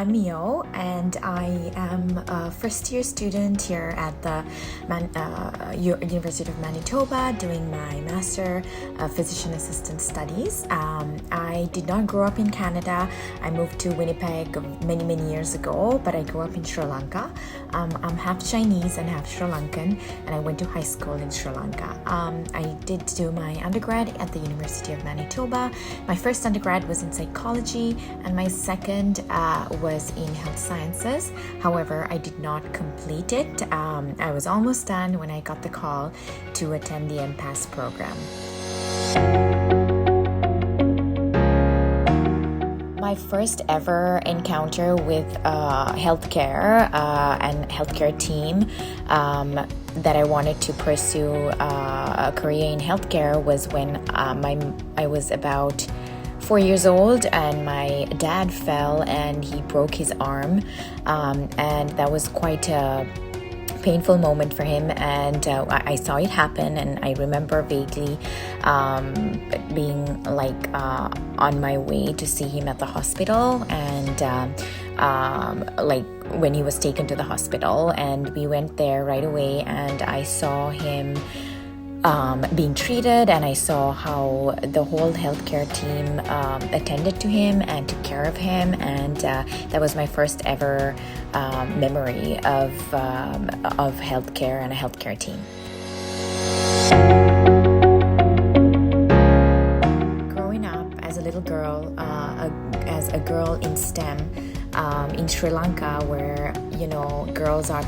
I'm Miyo, and I am a first-year student here at the University of Manitoba doing my Master of Physician Assistant Studies. I did not grow up in Canada. I moved to Winnipeg many years ago, but I grew up in Sri Lanka. I'm half Chinese and half Sri Lankan, and I went to high school in Sri Lanka. I did do my undergrad at the University of Manitoba. My first undergrad was in psychology, and my second was in health sciences. However, I did not complete it. I was almost done when I got the call to attend the MPAS program. My first ever encounter with healthcare and healthcare team that I wanted to pursue a career in healthcare was when I was about 4 years old, and my dad fell and he broke his arm, and that was quite a painful moment for him, and I saw it happen, and I remember vaguely being like on my way to see him at the hospital, and like when he was taken to the hospital, and we went there right away, and I saw him being treated, and I saw how the whole healthcare team attended to him and took care of him, and that was my first ever memory of healthcare and a healthcare team. Growing up as a little girl, as a girl in STEM in Sri Lanka, where girls are.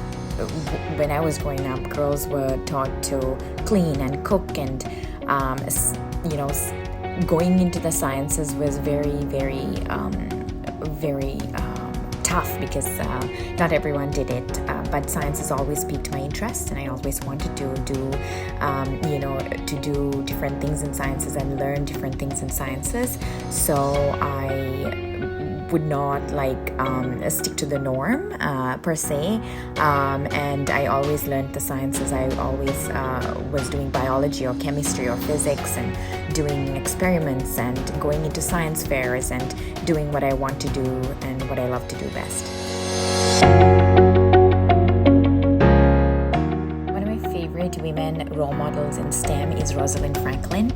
When I was growing up, girls were taught to clean and cook, and going into the sciences was very tough because not everyone did it. But science has always piqued my interest, and I always wanted to do different things in sciences and learn different things in sciences. So I would not stick to the norm per se, and I always learned the sciences. I always was doing biology or chemistry or physics, and doing experiments and going into science fairs and doing what I want to do and what I love to do best. One of my favorite women role models in STEM is Rosalind Franklin.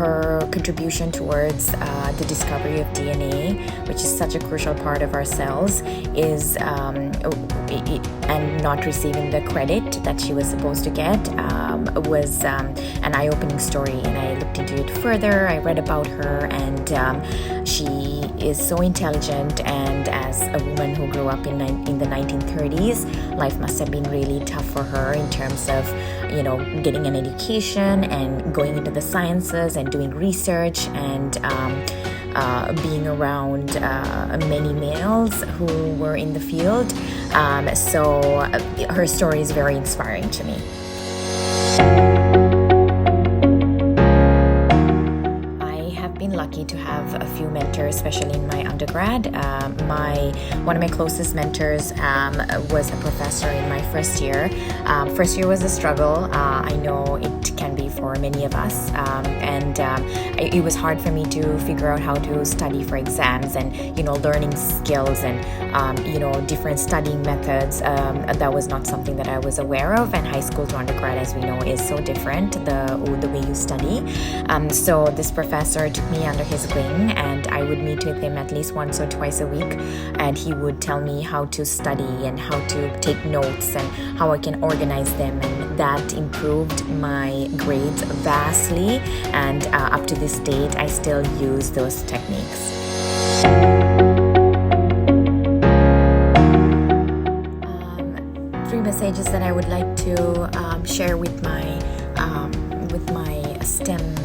Her contribution towards the discovery of DNA, which is such a crucial part of our cells, is and not receiving the credit that she was supposed to get was an eye-opening story, and I looked into it further. I read about her, and she is so intelligent, and as a woman who grew up in the 1930s, life must have been really tough for her in terms of getting an education and going into the sciences and doing research and being around many males who were in the field. So her story is very inspiring to me. Lucky to have a few mentors, especially in my undergrad. One of my closest mentors was a professor in my first year. First year was a struggle. I know it can be for many of us, and it was hard for me to figure out how to study for exams and learning skills and different studying methods. That was not something that I was aware of, and high school to undergrad, as we know, is so different, the way you study. So this professor took me under his wing, and I would meet with him at least once or twice a week, and he would tell me how to study and how to take notes and how I can organize them, and that improved my grades vastly, and up to this date I still use those techniques. Three messages that I would like to share with my STEM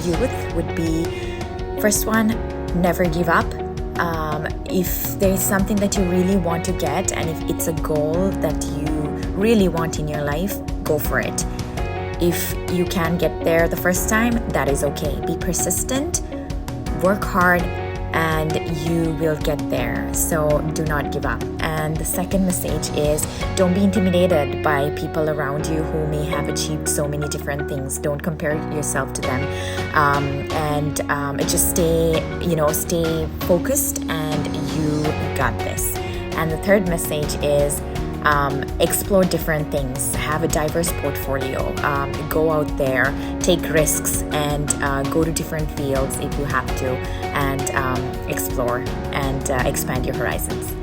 youth would be: first one, never give up. If there is something that you really want to get, and if it's a goal that you really want in your life, go for it. If you can't get there the first time, that is okay. Be persistent, work hard, and you will get there. So do not give up. And the second message is, don't be intimidated by people around you who may have achieved so many different things. Don't compare yourself to them, and just stay focused, and you got this. And the third message is, explore different things, have a diverse portfolio, go out there, take risks, and go to different fields if you have to, and explore and expand your horizons.